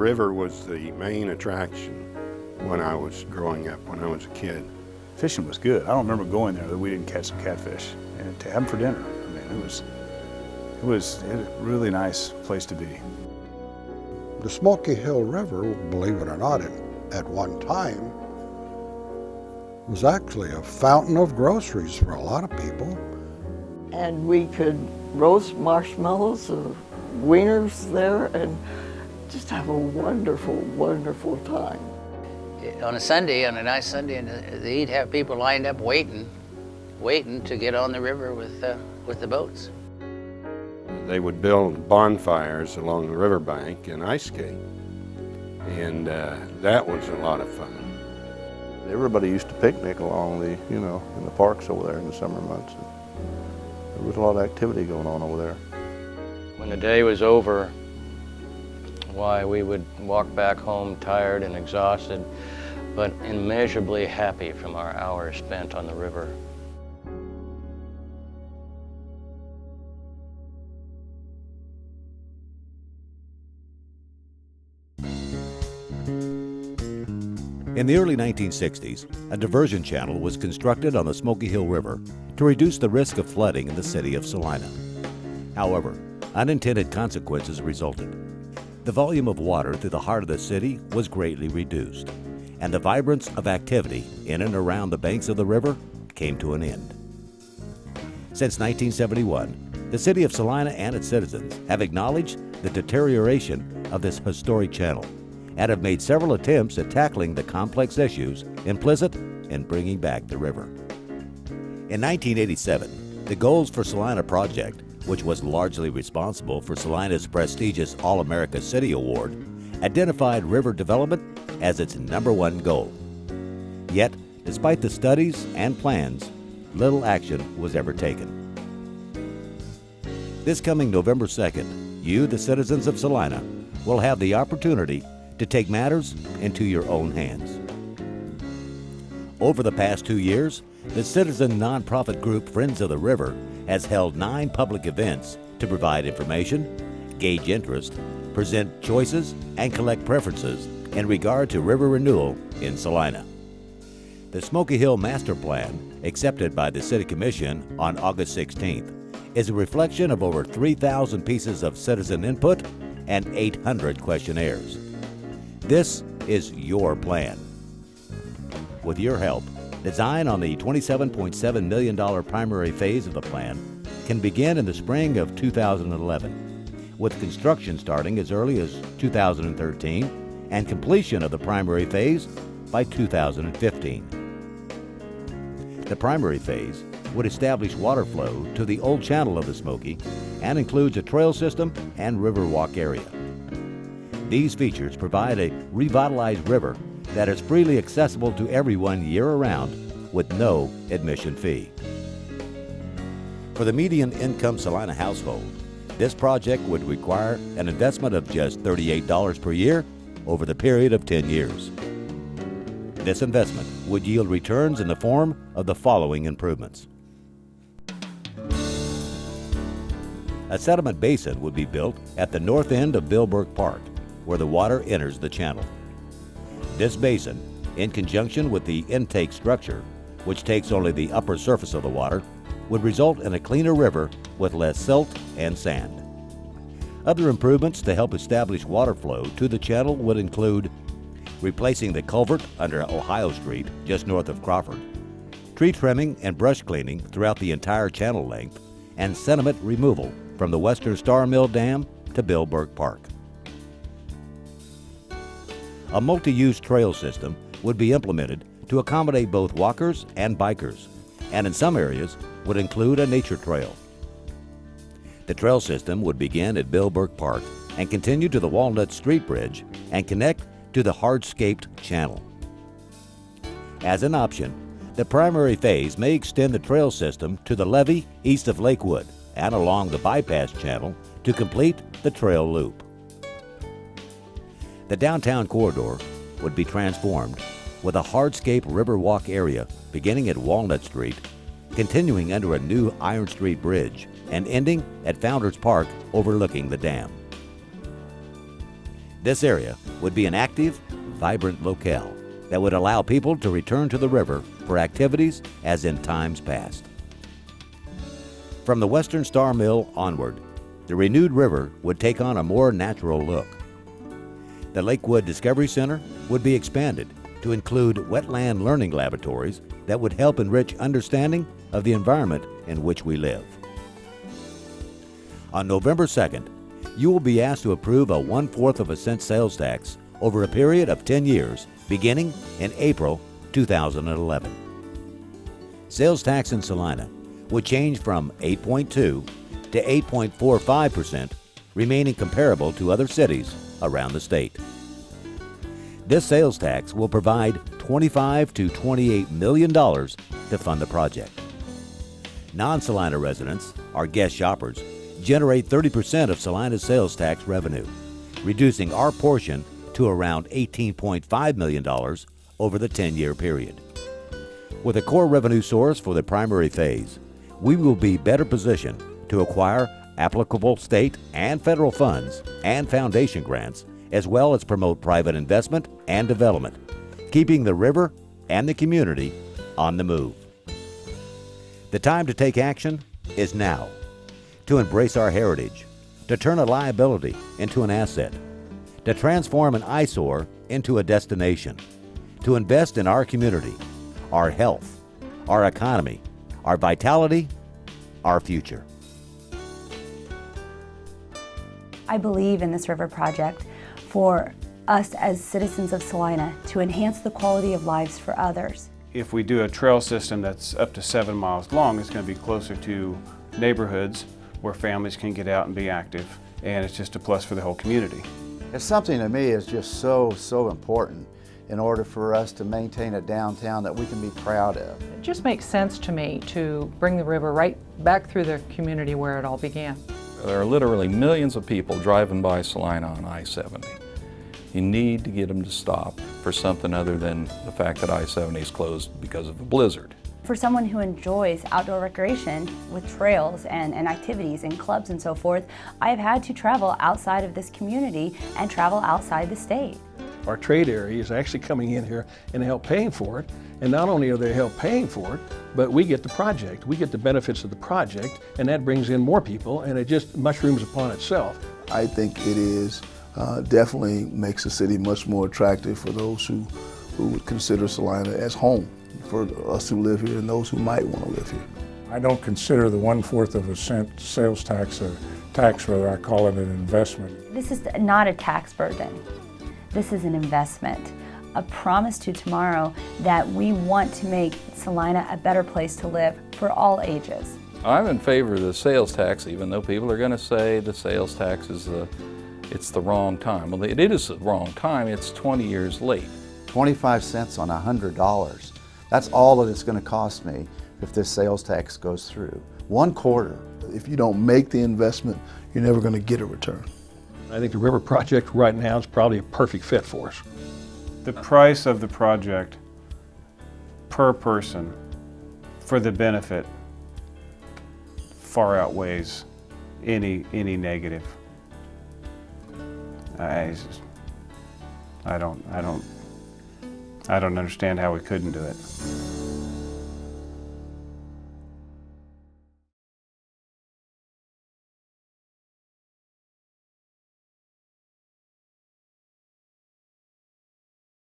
river was the main attraction when I was growing up, when I was a kid. Fishing was good. I don't remember going there that we didn't catch some catfish. And to have them for dinner, I mean, it was a really nice place to be. The Smoky Hill River, believe it or not, at one time was actually a fountain of groceries for a lot of people. And we could roast marshmallows or wieners there and just have a wonderful, wonderful time. On a Sunday, on a nice Sunday, and they'd have people lined up waiting to get on the river with the boats. They would build bonfires along the riverbank and ice skate, and that was a lot of fun. Everybody used to picnic along the, in the parks over there in the summer months. There was a lot of activity going on over there. When the day was over, why, we would walk back home tired and exhausted, but immeasurably happy from our hours spent on the river. In the early 1960s, a diversion channel was constructed on the Smoky Hill River to reduce the risk of flooding in the city of Salina. However, unintended consequences resulted. The volume of water through the heart of the city was greatly reduced, and the vibrance of activity in and around the banks of the river came to an end. Since 1971, the city of Salina and its citizens have acknowledged the deterioration of this historic channel and have made several attempts at tackling the complex issues implicit in bringing back the river. In 1987, the Goals for Salina project, which was largely responsible for Salina's prestigious All-America City Award, identified river development as its #1 goal. Yet, despite the studies and plans, little action was ever taken. This coming November 2nd, you, the citizens of Salina, will have the opportunity to take matters into your own hands. Over the past 2 years, the citizen nonprofit group Friends of the River has held 9 public events to provide information, gauge interest, present choices, and collect preferences in regard to river renewal in Salina. The Smoky Hill Master Plan, accepted by the City Commission on August 16th, is a reflection of over 3,000 pieces of citizen input and 800 questionnaires. This is your plan. With your help, design on the $27.7 million primary phase of the plan can begin in the spring of 2011, with construction starting as early as 2013 and completion of the primary phase by 2015. The primary phase would establish water flow to the old channel of the Smoky and includes a trail system and river walk area. These features provide a revitalized river that is freely accessible to everyone year-round with no admission fee. For the median income Salina household, this project would require an investment of just $38 per year over the period of 10 years. This investment would yield returns in the form of the following improvements. A sediment basin would be built at the north end of Bill Burke Park, where the water enters the channel. This basin, in conjunction with the intake structure, which takes only the upper surface of the water, would result in a cleaner river with less silt and sand. Other improvements to help establish water flow to the channel would include replacing the culvert under Ohio Street just north of Crawford, tree trimming and brush cleaning throughout the entire channel length, and sediment removal from the Western Star Mill Dam to Bill Burke Park. A multi-use trail system would be implemented to accommodate both walkers and bikers, and in some areas would include a nature trail. The trail system would begin at Bill Burke Park and continue to the Walnut Street Bridge and connect to the hardscaped channel. As an option, the primary phase may extend the trail system to the levee east of Lakewood and along the bypass channel to complete the trail loop. The downtown corridor would be transformed with a hardscape river walk area beginning at Walnut Street, continuing under a new Iron Street Bridge, and ending at Founders Park overlooking the dam. This area would be an active, vibrant locale that would allow people to return to the river for activities as in times past. From the Western Star Mill onward, the renewed river would take on a more natural look. The Lakewood Discovery Center would be expanded to include wetland learning laboratories that would help enrich understanding of the environment in which we live. On November 2nd, you will be asked to approve a 1/4 cent sales tax over a period of 10 years, beginning in April 2011. Sales tax in Salina would change from 8.2 to 8.45%, remaining comparable to other cities around the state. This sales tax will provide $25 to $28 million to fund the project. Non-Salina residents, our guest shoppers, generate 30% of Salina's sales tax revenue, reducing our portion to around $18.5 million over the 10-year period. With a core revenue source for the primary phase, we will be better positioned to acquire applicable state and federal funds and foundation grants, as well as promote private investment and development, keeping the river and the community on the move. The time to take action is now, to embrace our heritage, to turn a liability into an asset, to transform an eyesore into a destination, to invest in our community, our health, our economy, our vitality, our future. I believe in this river project for us as citizens of Salina to enhance the quality of lives for others. If we do a trail system that's up to 7 miles long, it's going to be closer to neighborhoods where families can get out and be active, and it's just a plus for the whole community. It's something to me is just so important in order for us to maintain a downtown that we can be proud of. It just makes sense to me to bring the river right back through the community where it all began. There are literally millions of people driving by Salina on I-70. You need to get them to stop for something other than the fact that I-70 is closed because of a blizzard. For someone who enjoys outdoor recreation with trails and activities and clubs and so forth, I have had to travel outside of this community and travel outside the state. Our trade area is actually coming in here and help paying for it. And not only are they help paying for it, but we get the project. We get the benefits of the project, and that brings in more people, and it just mushrooms upon itself. I think it is definitely makes the city much more attractive for those who would consider Salina as home, for us who live here and those who might want to live here. I don't consider the 1/4 cent sales tax a tax, rather I call it an investment. This is not a tax burden. This is an investment, a promise to tomorrow that we want to make Salina a better place to live for all ages. I'm in favor of the sales tax, even though people are going to say the sales tax is it's the wrong time. Well, it is the wrong time. It's 20 years late. 25 cents on $100. That's all that it's going to cost me if this sales tax goes through. 1/4. If you don't make the investment, you're never going to get a return. I think the river project right now is probably a perfect fit for us. The price of the project per person for the benefit far outweighs any negative. I don't understand how we couldn't do it.